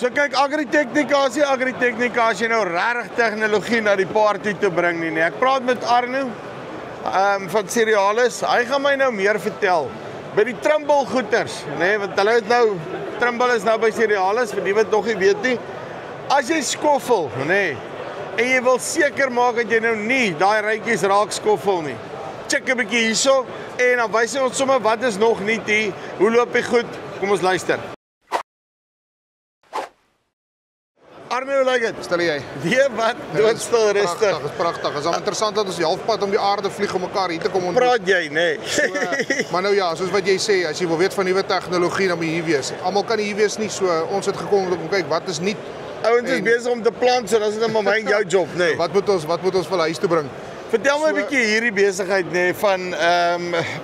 So kyk, Agritechnica as jy nou regtig tegnologie na die party te bring nie. Ek praat met Arno van Cerealis. Hy gaan my nou meer vertel by die Trimble goeters, nee, want hulle het nou Trimble is nou by Cerealis, vir die wat nog nie weet nie. As jy skoffel, nee, en jy wil seker maak dat jy nou nie daai rytjies raak skoffel nie. Check 'n bietjie hierso en dan wys hy ons sommer wat is nog nie hier. Hoe loop dit goed? Kom ons luister. Arno, hoe lyk dit? Stel jy? Weet wat? Doodstil rustig. Dit is pragtig. Dit is al interessant dat ons die halfpad om die aarde vlieg om mekaar hier te kom ontmoet. Praat jy, nee. Maar nou ja, soos wat jy sê, as jy wil weet van nuwe tegnologie, dan moet jy hier wees. Almal kan hier wees nie, so ons het gekom om kyk wat is nie. Ouens is besig om te plant, so dis net maar my en jou job, nee. Wat moet ons vir huis toe bring? Vertel my 'n bietjie hierdie besigheid nê van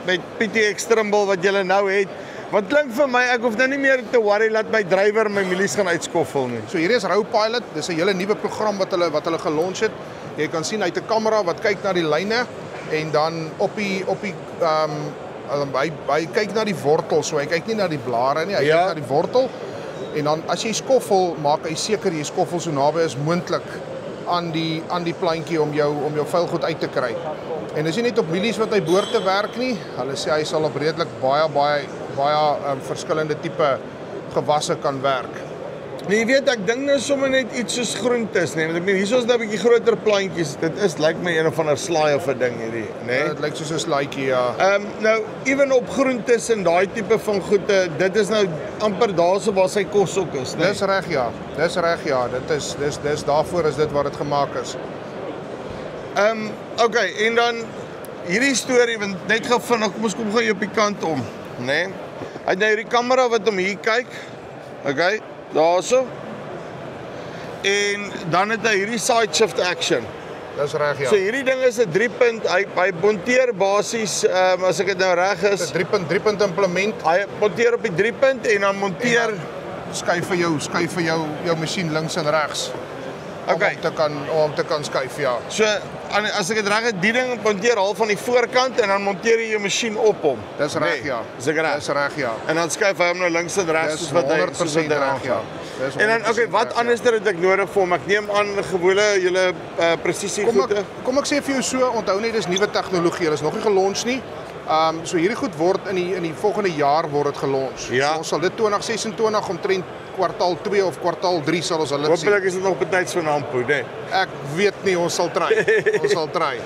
met PTX Trimble wat julle nou het. Wat klink vir my, ek hoef nou nie meer te worry dat my drywer my milies gaan uitskoffel nie. So hierdie is Row Pilot, dis 'n hele nuwe program wat hulle gelunch het. Jy kan sien uit 'n kamera wat kyk na die lyne en dan op die hy kyk na die wortel, so hy kyk nie na die blare nie, hy kyk na die wortel. En dan as jy skoffel, maak hy seker jy skoffel so naby as moontlik aan die plantjie om jou vuilgoed uit te kry. En dis nie net op milies wat hy behoort te werk nie. Hulle sê hy sal op redelik baie verskillende tipe gewasse kan werk. Nee, jy weet ek dink nou sommer net iets soos groentes, nee, want ek meen hier is nou 'n bietjie groter plantjies. Dit is lyk my een of ander slaai of 'n ding hierdie, nê? Dit lyk soos 'n slaaitjie, ja. Nou ewen op groentes en daai tipe van goede, dit is nou amper daarso waar sy kos ook is, né? Dis reg, ja. Dis reg, ja. Dis daarvoor is dit wat dit gemaak is. Okay, en dan hierdie storie want net gou vinnig, kom ons kom gou op die kant om, né? Hy het nou hierdie kamera wat hom hier kyk. Okay, daarso. En dan het hy hierdie side shift action. Dis reg, ja. So hierdie ding is 'n 3-punt, hy monteer basies as ek dit nou reg is, 'n 3-punt implement. Hy monteer op die 3-punt en dan monteer skuif vir jou masjien links en regs. Okay. Om te kan skuif, ja. So as ek dit reg het, die ding monteer half van die voorkant en dan monteer jy jou masjien op hom. Dis reg, ja. Dis reg. Dis reg, ja. En dan skuif hy hom nou links en regs soos wat hy 100% reg, ja. En dan okay, wat anders het ek nodig vir hom? Ek neem aan gewone julle presisie goede. Kom ek sê vir jou so, onthou net dis nuwe tegnologie. Dit is nog nie gelunch nie. So hierdie goed word in die volgende jaar word dit gelunch. Ja. So ons sal dit 2026 omtrent kwartaal 2 of kwartaal 3 sal ons hulle sien. Hoopelik is dit nog betyds van Nampo, né? Ek weet nie, ons sal try. Ons sal try.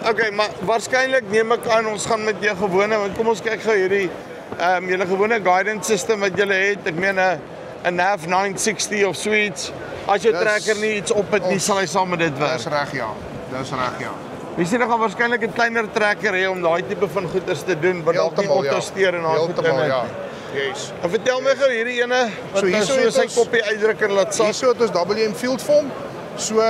Okay, maar waarskynlik neem ek aan ons gaan met jou gewone, want kom ons kyk gou hierdie julle gewone guidance system wat julle het. Ek meen 'n NAV 960 of suites. As jou trekker nie iets op het nie, sal hy saam met dit werk. Dis reg, ja. Dis reg, ja. Jy sien nog gaan waarskynlik 'n kleiner trekker hê om daai tipe van goeders te doen, wat dalk nie autosteer en daai goed in. Ja. Yes. En vertel my gou hierdie ene wat so sy koppie uitdrukker laat sak. Hierso het ons WM Field Form. So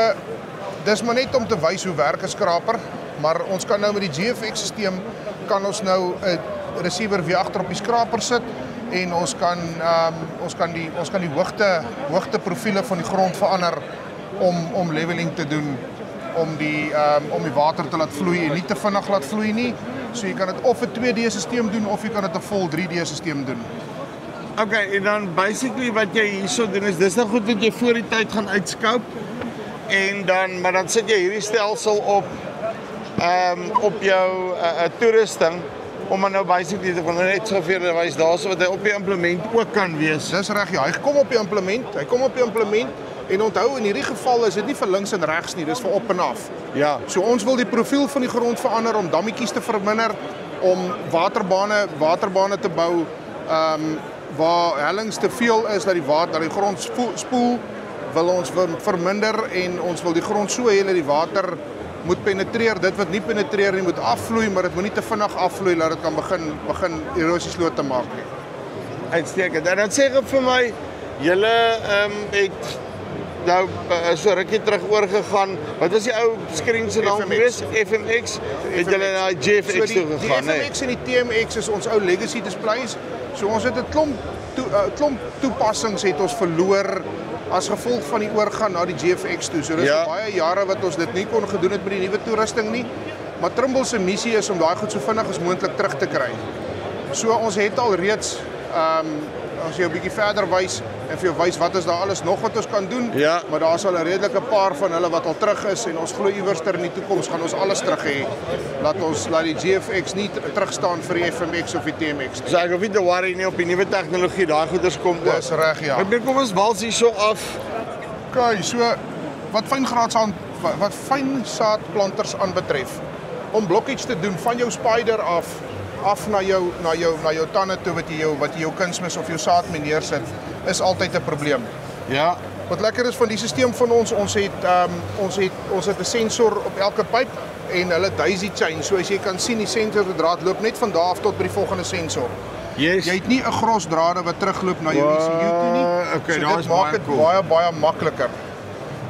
dis maar net om te wys hoe werk 'n skraper, maar ons kan nou met die GFX stelsel kan ons nou 'n receiver weer agter op die skraper sit en ons kan die hoogte profiele van die grond verander om leveling te doen, om die water te laat vloei en nie te vinnig laat vloei nie. So jy kan dit of 'n 2D-stelsel doen of jy kan dit 'n vol 3D-stelsel doen. Okay, en dan basically wat jy hierso doen is dis nou goed wat jy voor die tyd gaan uitscope en dan sit jy hierdie stelsel op jou toerusting om dan nou basically te kan net so vir wys daarso wat hy op die implement ook kan wees. Dis reg, ja. Hy kom op die implement. En onthou in hierdie geval is dit nie vir links en regs nie, dis vir op en af. Ja. So ons wil die profiel van die grond verander om dammetjies te verminder, om waterbane te bou, waar hellings te veel is dat die grond spoel, wil ons verminder en ons wil die grond so hê dat die water moet penetreer. Dit wat nie penetreer nie moet afvloei, maar dit moet nie te vinnig afvloei dat dit kan begin erosiesloot te maak nie. Uitstekend. En dan sê jy vir my, julle het nou so rukkie terug oorgegaan. Wat was die ou skreen se naam gewees? FMX. Het julle na GFX toe gegaan, né? Die FMX en die TMX is ons ou legacy displays. So ons het 'n klomp toepassings het ons verloor as gevolg van die oorgaan na die GFX toe. So dis baie jare wat ons dit nie kon gedoen het met die nuwe toerusting nie. Maar Trimble se missie is om daai goed so vinnig as moontlik terug te kry. So ons het al reeds as jy 'n bietjie verder wys en vir jou wys wat is daar alles nog wat ons kan doen, Ja. maar daar is al 'n redelike paar van hulle wat al terug is en ons glo iewerster in die toekoms gaan ons alles terug hê. Laat die GFX nie terugstaan vir die FMX of die TMX nie. So ek hoef nie te worry nie op die nuwe tegnologie, daai goeders kom ook. Dis reg, ja. Ek dink kom ons wals hier so af. Okay, so wat fynsaadplanters aanbetref, om blokkage te doen van jou spider af na jou tande toe wat jy jou kunsmis of jou saad mee neersit, is altyd 'n probleem. Ja. Wat lekker is van die stelsel van ons het 'n sensor op elke pyp en hulle daisy chain. So as jy kan sien, die sensordraad loop net van daar af tot by die volgende sensor. Yes. Jy het nie 'n gros drade wat terugloop na jou ECU toe nie. Okay, so dit dit maak dit cool. baie makliker.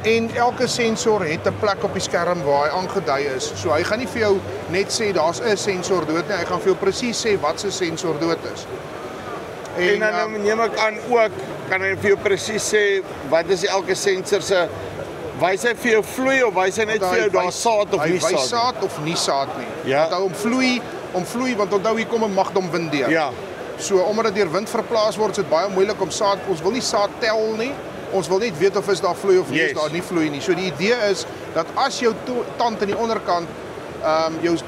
En elke sensor het 'n plek op die skerm waar hy aangedui is. So hy gaan nie vir jou net sê daar's 'n sensor dood nie, hy gaan vir jou presies sê wat se sensor dood is. En dan neem ek aan ook, kan hy vir jou presies sê wat is elke sensor se, wys hy vir jou vloei of wys hy net vir jou daar saad of nie saad? Hy wys saad of nie saad nie. Ja. Onthou om vloei want onthou hier kom 'n magdom wind deur. Ja. So omdat dit deur wind verplaas word, is dit baie moeilik om saad, ons wil nie saad tel nie. Ons wil net weet of is daar vloei of nie, is daar nie vloei nie. So die idee is dat as jou tand aan die onderkant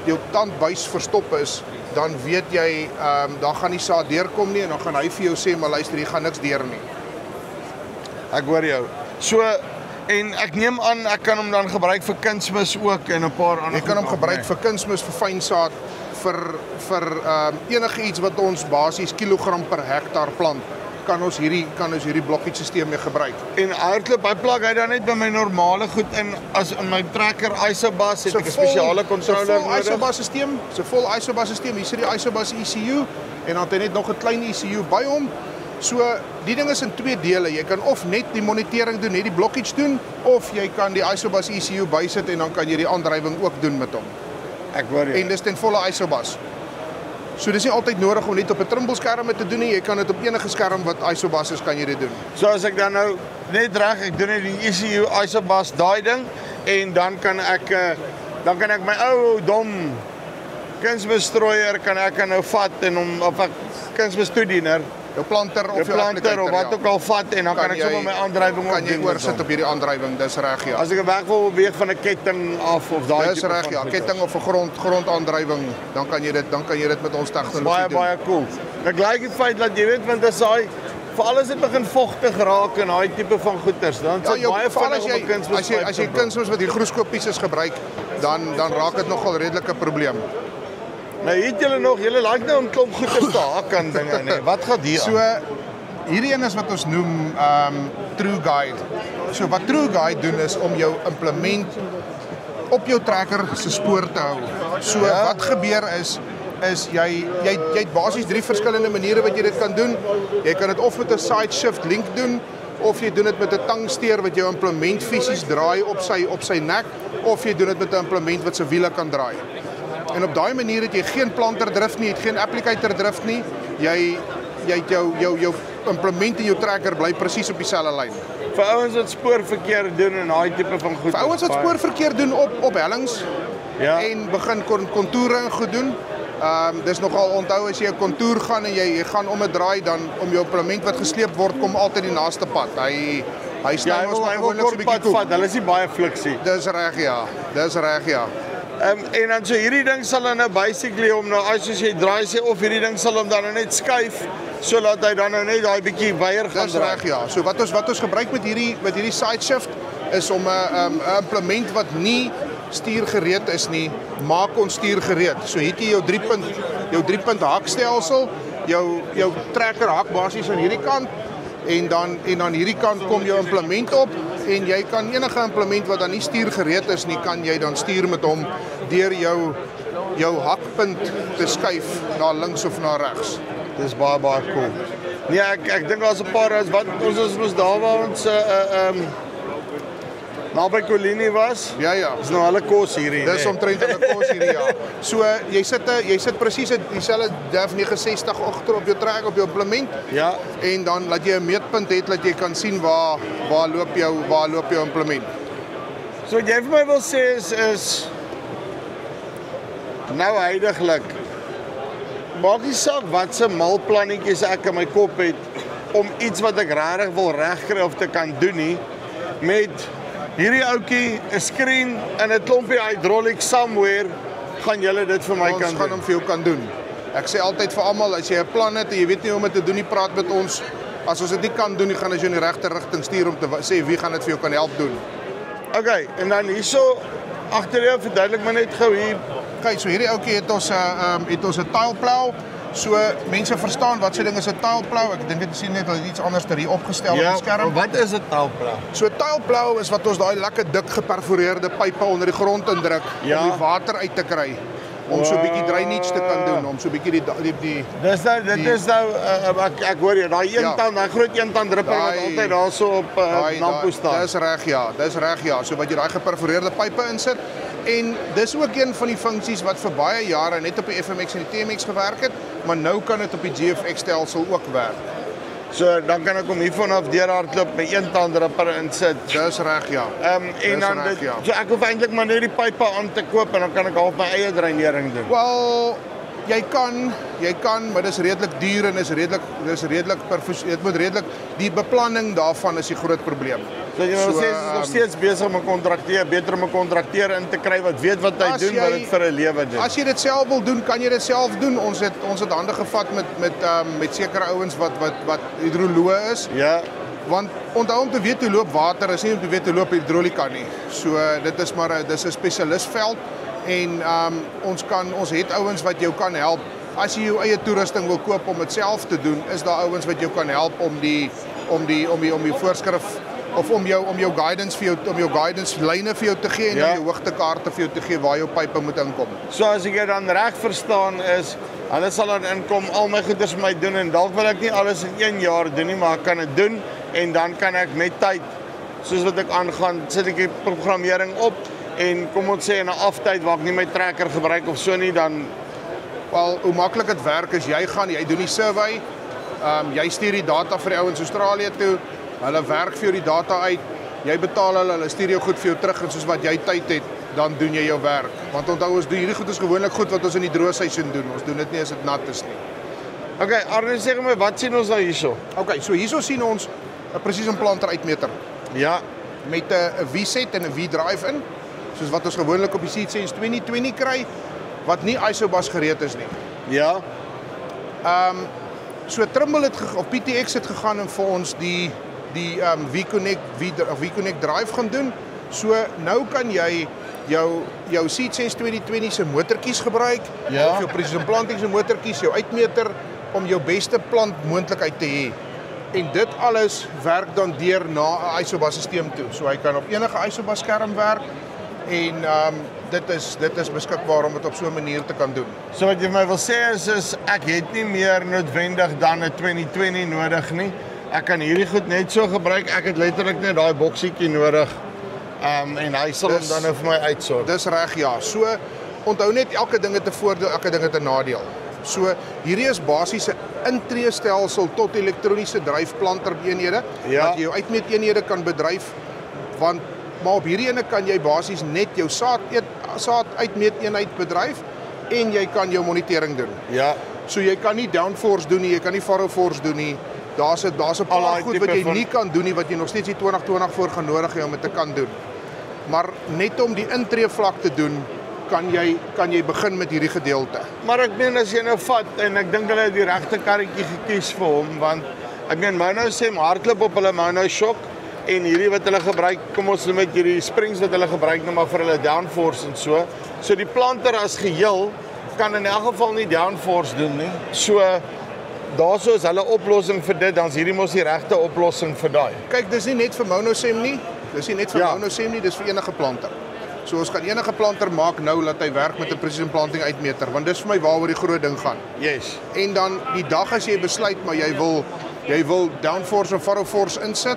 jou tandbuis verstop is, dan weet jy dan gaan nie saad deurkom nie en dan gaan hy vir jou sê maar luister, hier gaan niks deur nie. Ek hoor jou. So en ek neem aan ek kan hom dan gebruik vir kunsmis ook en 'n paar ander. Jy kan hom gebruik vir kunsmis, vir fynsaad, vir enige iets wat ons basies kilogram per hektaar plant. Kan ons hierdie blokkage stelsel mee gebruik. En hardloop, hy plug hy dan net by my normale goed in as in my trekker Isobus het ek 'n spesiale controller nodig. Isobus stelsel, so vol Isobus stelsel. Hier sit die Isobus ECU en dan het hy net nog 'n klein ECU by hom. So die ding is in twee dele. Jy kan of net die monitering doen, net die blokkage doen, of jy kan die Isobus ECU bysit en dan kan jy die aandrywing ook doen met hom. Ek hoor jou. En dis ten volle Isobus. So dis nie altyd nodig om net op 'n Trimble skerm te doen nie. Jy kan dit op enige skerm wat Isobus is, kan jy dit doen. So as ek dan nou net reg, ek doen net die ECU Isobus daai ding en dan kan ek my ou dom kunsmisstrooier kan ek nou vat en hom of ek kunsmistoediener, Jou planter of jou planter of wat ook al vat en dan kan ek sommer my aandrywing ook doen. Kan jy oorsit op hierdie aandrywing, dis reg ja. As ek weg wil beweeg van 'n ketting af of daai Dis reg ja, ketting of 'n grondaandrywing, dan kan jy dit met ons tegnologie doen. Baie cool. Ek like die feit dat jy weet want as hy veral as dit begin vogtig raak en daai tipe van goeders, dan is dit baie vinnig om 'n kunsmis as jy kunsmis wat hygroskopies is gebruik, dan raak dit nogal redelike probleem. Nou het julle like nou 'n klomp goeders te haak aan dinge nee. Wat gaan hier? So hierdie een is wat ons noem True Guide. So wat True Guide doen is om jou implement op jou trekker se spoor te hou. So wat gebeur is jy het basies 3 verskillende maniere wat jy dit kan doen. Jy kan dit of met 'n side shift link doen, of jy doen dit met 'n tangsteer wat jou implement fisies draai op sy nek, of jy doen dit met 'n implement wat se wiele kan draai. En op daai manier het jy geen planter drift nie, het geen applicator drift nie. Jy het jou implement en jou trekker bly presies op dieselfde lyn. Vir ouens wat spoorverkeer doen en daai tipe van goed. Vir ouens wat spoorverkeer doen op hellings en begin kontoure en goed doen. Dis nogal onthou as jy 'n kontour gaan en jy gaan om 'n draai dan om jou implement wat gesleep word kom altyd die naaste pad. Hy sny ons maar gewoonlik so 'n bietjie vat. Hulle is nie baie fliksie. Dis reg ja. Dis reg ja. En dan so hierdie ding sal dan nou basically om nou as jy draai sê of hierdie ding sal hom dan nou net skuif sodat hy dan nou net daai bietjie weier gaan draai. Dis reg ja. So wat ons gebruik met hierdie side shift is om 'n implement wat nie stuurgereed is nie, maak ons stuurgereed. So het jy jou 3-punt hakstelsel, jou trekker hak basies aan hierdie kant en dan hierdie kant kom jou implement op en jy kan enige implement wat dan nie stuurgereed is nie, kan jy dan stuur met hom deur jou hakpunt te skuif na links of na regs. Dis baie cool. Nee, ek dink daar's 'n paar wat ons mos daar waar ons naby Colini was. Ja. Dis nou hulle kos hierdie. Dis omtrent hulle kos hierdie ja. So jy sit presies dieselfde DEF 69 agter op jou trek op jou implement. Ja. En dan laat jy 'n meetpunt hê dat jy kan sien waar loop jou implement. So wat jy vir my wil sê is nou heidaglik maak nie saak wat se malplannetjies ek in my kop het om iets wat ek regtig wil regkry of te kan doen nie, met hierdie ouetjie, 'n screen en 'n klompie hydraulic somewhere, gaan julle dit vir my kan Ons gaan doen. hom vir jou kan doen. Ek sê altyd vir almal, as jy 'n plan het en jy weet nie hoe om dit te doen nie, praat met ons. As ons dit nie kan doen nie, gaan ons jou in die regte rigting stuur om te sê wie gaan dit vir jou kan help doen. Okay, en dan hierso agter jou verduidelik my net gou hier. Kyk, so hierdie ouetjie het ons 'n tile plow. So mense verstaan wat se ding is 'n tile plow. Ek dink dit is net hulle iets anders hier opgestel op die skerm. Wat is 'n taalplow? So tile plow is wat ons daai lekker dik geperforeerde pype onder die grond indruk Ja. om die water uit te kry. Om so 'n bietjie drainage te kan doen, om so 'n bietjie die Dis nou, dit is nou, ek hoor jy, daai Ja. eentand, daai groot eentand drupper wat Daai- altyd daarso op Nampo staan. Dis reg ja, dis reg ja. So wat jy daai geperforeerde pype insit en dis ook een van die funksies wat vir baie jare net op die FMX en die TMX gewerk het, maar nou kan dit op die GFX stelsel ook werk. So dan kan ek hom hier vanaf deurhardloop met eentand drupper insit. Dis reg ja. En Dis dan reg, dit, ja. so ek hoef eintlik maar net die pype aan te koop en dan kan ek half my eie dreinering doen. Wel, jy kan, maar dis redelik duur en is redelik dit moet redelik die beplanning daarvan is die groot probleem. So jy wil sê jy is nog steeds besig om 'n kontrakteur, beter om 'n kontrakteur in te kry wat weet wat hy As doen, wat jy- dit vir 'n lewe doen. As jy dit self wil doen, kan jy dit self doen. Ons het hande gevat met sekere ouens wat hidroloë is. Ja. Want onthou om te weet hoe loop water is nie om te weet hoe loop hidrolika nie. So dit is maar dis 'n spesialistveld en ons het ouens wat jou kan help. As jy jou eie toerusting wil koop om dit self te doen, is daar ouens wat jou kan help om die voorskrif of om jou guidance vir jou lyne vir jou te gee en Ja. om jou hoogtekaarte vir jou te gee waar jou pype moet inkom. So as ek dit dan reg verstaan is, hulle sal dan inkom, al my goeders vir my doen en dalk wil ek nie alles in 1 jaar doen nie, maar ek kan dit doen en dan kan ek met tyd, soos wat ek aangaan, sit ek die programmering op en kom ons sê in 'n aftyd waar ek nie my tracker gebruik of so nie, dan Wel, hoe maklik dit werk is jy doen die survey, jy stuur die data vir die ouens Australië toe, hulle werk vir jou die data uit, jy betaal hulle stuur jou goed vir jou terug en soos wat jy tyd het, dan doen jy jou werk. Want onthou ons doen hierdie goed is gewoonlik goed wat ons in die droë seisoen doen. Ons doen dit nie as dit nat is nie. Okay, Arne, sê my, wat sien ons nou hierso? Okay, so hierso sien ons 'n precision planter uitmeter Ja, met 'n V-set en 'n V-drive in, soos wat ons gewoonlik op die SeedSense 2020 kry, wat nie isobus gereed is nie. ja, So Trimble of PTX het gegaan en vir ons die V-Connect drive gaan doen. So nou kan jy jou SeedSense 2020 se motortjies gebruik, Ja. of jou Precision Planting se motortjies, jou uitmeter om jou beste plant moontlikheid te hê. En dit alles werk dan deur na 'n isobus stelsel toe. So hy kan op enige isobus skerm werk en dit is beskikbaar om dit op so 'n manier te kan doen. so wat jy vir my wil sê is ek het nie meer noodwendig dan 'n 2020 nodig nie. Ek kan hierdie goed net so gebruik, ek het letterlik net daai boksietjie nodig. En hy sal hom dan nou vir my uitsort. Dis reg ja. So onthou net elke ding het 'n voordeel, elke ding het 'n nadeel. So hierdie is basies 'n intreestelsel tot elektroniese dryfplanter eenhede Ja. wat jy jou uitmeeteenhede kan bedryf, want maar op hierdie ene kan jy basies net jou saad uitmeeteenheid bedryf en jy kan jou monitering doen. Ja. So jy kan nie downforce doen nie, jy kan nie furrow force doen nie. Daar's 'n Al paar daai goed tipe wat jy van- nie kan doen nie wat jy nog steeds die 2020 voor gaan nodig hê om dit te kan doen. Maar net om die intree vlak te doen, kan jy begin met hierdie gedeelte. Maar ek meen as jy nou vat en ek dink hulle het die regte karretjie gekies vir hom, want ek meen Mono sê hardloop op hulle Mono Shock en hierdie wat hulle gebruik, kom ons noem dit hierdie springs wat hulle gebruik nou maar vir hulle downforce en so. So die planter as geheel kan in elk geval nie downforce doen nie. So daarso is hulle oplossing vir dit, dan's hierdie mos die regte oplossing vir daai. Kyk, dis nie net vir monosem nie. Dis nie net vir Ja. monosem nie, dis vir enige planter. So ons kan enige planter maak nou dat hy werk met 'n precision planting uitmeter, want dis vir my waaroor die groot ding gaan. Yes. En dan die dag as jy besluit maar jy wil downforce en furrow force insit,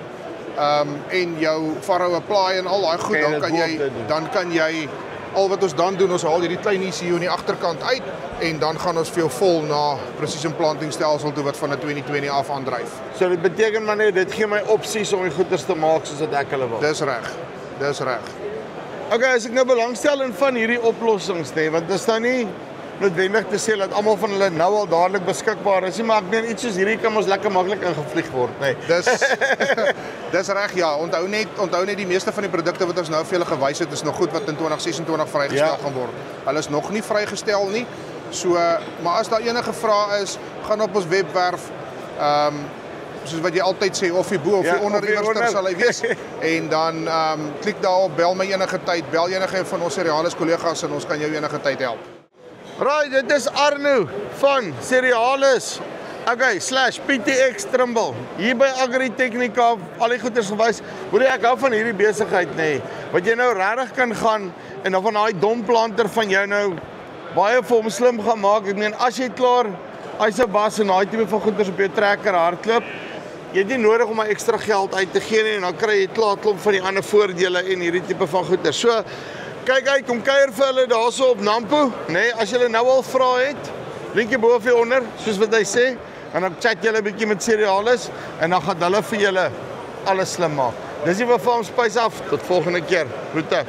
en jou furrow apply en al daai goed, Kan jy dan dit kan jy boop doen? dan kan jy al wat ons dan doen, ons haal hierdie klein ECU in die agterkant uit en dan gaan ons vir jou vol na precision planting stelsel toe wat van 'n 2020 af aandryf. So dit beteken maar net dit gee my opsies om die goeders te maak soos wat ek hulle wil. Dis reg. Dis reg. Okay, as ek nou belangstel in van hierdie oplossings nê, want dit is nou nie noodwendig te sê dat almal van hulle nou al dadelik beskikbaar is nie, maar ek meen iets soos hierdie kan ons lekker maklik ingevlieg word, nee. Dis reg, ja. Onthou net die meeste van die produkte wat ons nou vir julle gewys het is nog goed wat in 2026 vrygestel gaan word. Hulle is nog nie vrygestel nie. So, maar as daar enige vrae is, gaan op ons webwerf, soos wat jy altyd sê, of jy bo of jy onder iewers sal hy wees. En dan klik daarop, bel my enige tyd, bel enige van ons Cerealis kollegas en ons kan jou enige tyd help. Right, dit is Arno van Cerealis. Okay, /PTX Trimble. Hier by Agritechnica, al die goeders gewys. Hoor ek hou van hierdie besigheid nê. Wat jy nou regtig kan gaan en dan van daai dom planter van jou nou baie vir hom slim gaan maak. Ek meen as jy klaar Isabas en daai tipe van goeders op jou trekker hardloop, jy het nie nodig om ekstra geld uit te gee nie en dan kry jy klaar klomp van die ander voordele en hierdie tipe van goeders. So kyk uit, kom kuier vir hulle daarso op Nampo, nê, as jy nou al vrae het, linkie bo of onder, soos wat hy sê, en dan chat julle 'n bietjie met Cerealis en dan gaan hulle vir julle alles slim maak. Dis die Farm Spice af, tot volgende keer. Groete.